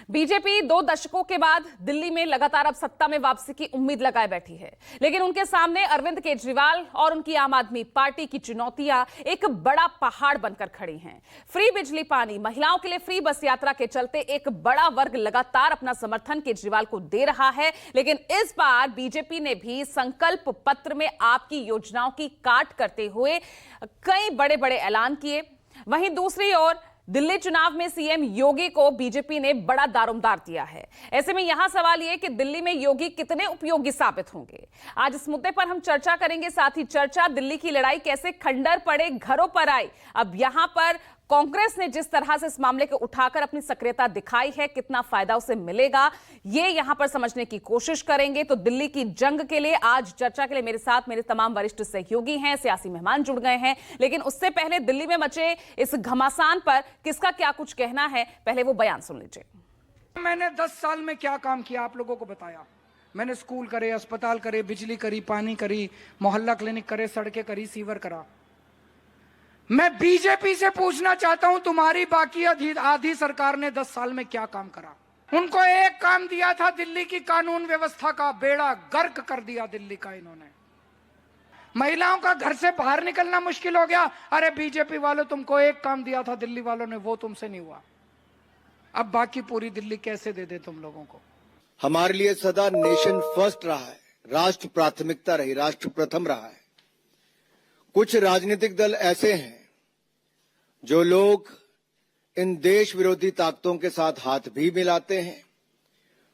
BJP 2 दशकों के बाद दिल्ली में लगातार अब सत्ता में वापसी की उम्मीद लगाए बैठी है, लेकिन उनके सामने अरविंद केजरीवाल और उनकी आम आदमी पार्टी की चुनौतियां एक बड़ा पहाड़ बनकर खड़ी हैं। फ्री बिजली पानी, महिलाओं के लिए फ्री बस यात्रा के चलते एक बड़ा वर्ग लगातार अपना समर्थन केजरीवाल को दे रहा है, लेकिन इस बार बीजेपी ने भी संकल्प पत्र में आपकी योजनाओं की काट करते हुए कई बड़े बड़े ऐलान किए। वहीं दूसरी ओर दिल्ली चुनाव में सीएम योगी को बीजेपी ने बड़ा दारोमदार दिया है। ऐसे में यहां सवाल यह कि दिल्ली में योगी कितने उपयोगी साबित होंगे। आज इस मुद्दे पर हम चर्चा करेंगे। साथ ही चर्चा दिल्ली की लड़ाई कैसे खंडर पड़े घरों पर आई। अब यहां पर कांग्रेस ने जिस तरह से इस मामले को उठाकर अपनी सक्रियता दिखाई है, कितना फायदा उसे मिलेगा, ये यहां पर समझने की कोशिश करेंगे। तो दिल्ली की जंग के लिए आज चर्चा के लिए मेरे साथ मेरे तमाम वरिष्ठ सहयोगी हैं, सियासी मेहमान जुड़ गए हैं। लेकिन उससे पहले दिल्ली में मचे इस घमासान पर किसका क्या कुछ कहना है, पहले वो बयान सुन लीजिए। मैंने 10 साल में क्या काम किया आप लोगों को बताया। मैंने स्कूल करे, अस्पताल करे, बिजली करी, पानी करी, मोहल्ला क्लिनिक करे, सड़कें करी, सीवर करा। मैं बीजेपी से पूछना चाहता हूं, तुम्हारी बाकी आधी सरकार ने 10 साल में क्या काम करा। उनको एक काम दिया था, दिल्ली की कानून व्यवस्था का बेड़ा गर्क कर दिया दिल्ली का इन्होंने। महिलाओं का घर से बाहर निकलना मुश्किल हो गया। अरे बीजेपी वालों, तुमको एक काम दिया था दिल्ली वालों ने, वो तुमसे नहीं हुआ। अब बाकी पूरी दिल्ली कैसे दे दे तुम लोगों को। हमारे लिए सदा नेशन फर्स्ट रहा है, राष्ट्र प्राथमिकता रही, राष्ट्र प्रथम रहा है। कुछ राजनीतिक दल ऐसे हैं जो लोग इन देश विरोधी ताकतों के साथ हाथ भी मिलाते हैं,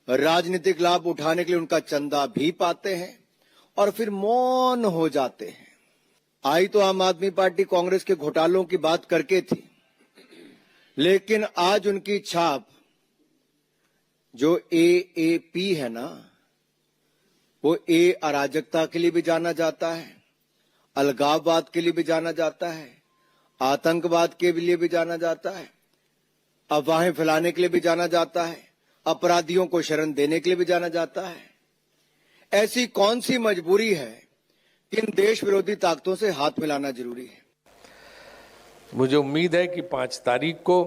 राजनीतिक लाभ उठाने के लिए उनका चंदा भी पाते हैं और फिर मौन हो जाते हैं। आई तो आम आदमी पार्टी कांग्रेस के घोटालों की बात करके थी, लेकिन आज उनकी छाप जो एएपी है ना, वो अराजकता के लिए भी जाना जाता है, अलगाववाद के लिए भी जाना जाता है, आतंकवाद के लिए भी जाना जाता है, अफवाहें फैलाने के लिए भी जाना जाता है, अपराधियों को शरण देने के लिए भी जाना जाता है। ऐसी कौन सी मजबूरी है कि इन देश विरोधी ताकतों से हाथ मिलाना जरूरी है। मुझे उम्मीद है कि 5 तारीख को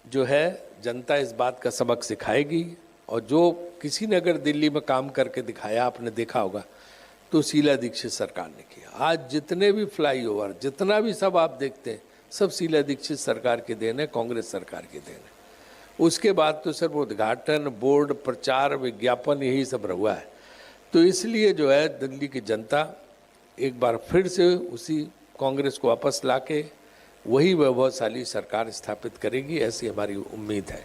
जो है जनता इस बात का सबक सिखाएगी, और जो किसी ने अगर दिल्ली में काम करके दिखाया, आपने देखा होगा, तो शीला दीक्षित सरकार ने किया। आज जितने भी फ्लाईओवर, जितना भी सब आप देखते हैं, सब शीला दीक्षित सरकार के देन है, कांग्रेस सरकार के देन है। उसके बाद तो सिर्फ उद्घाटन, बोर्ड, प्रचार, विज्ञापन, यही सब रहा है। तो इसलिए जो है दिल्ली की जनता एक बार फिर से उसी कांग्रेस को वापस लाके वही वैभवशाली सरकार स्थापित करेगी, ऐसी हमारी उम्मीद है।